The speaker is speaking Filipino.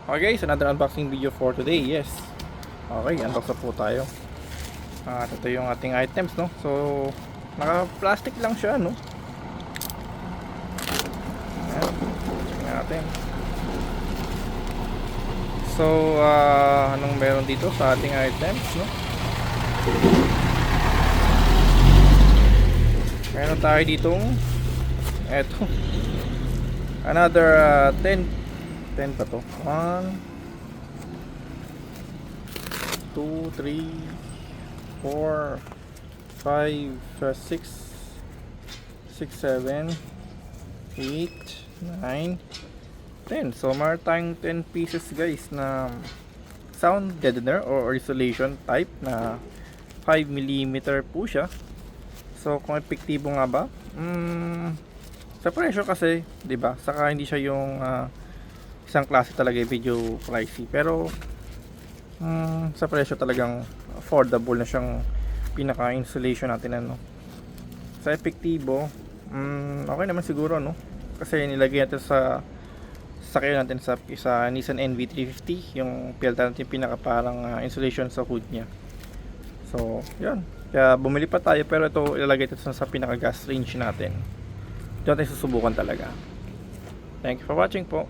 Okay guys, another unboxing video for today. Yes. Okay, unbox na po tayo. At ito yung ating items, no. So, naka-plastic lang siya, no. Ayan. Check natin. So, anong meron dito sa ating items, no? Meron tayo ditong eto. Another 10 pa to. 1 2 3 4 5 6 7 8 9 10. So meron tayong 10 pieces guys na sound deadener or isolation type na 5mm po siya. So kung epektibo nga ba? Sa presyo kasi, 'di ba? Saka hindi siya yung isang klase talaga video pricey, pero sa presyo talagang affordable na siyang pinaka installation natin, ano. Sa epektibo, okay naman siguro, no, kasi nilagay natin sa sakyan natin sa Nissan NV350 yung PLT natin, pinaka parang installation sa hood niya. So yan, kaya bumili pa tayo, pero ito ilalagay natin sa pinaka gas range natin. Ito natin susubukan talaga. Thank you for watching po.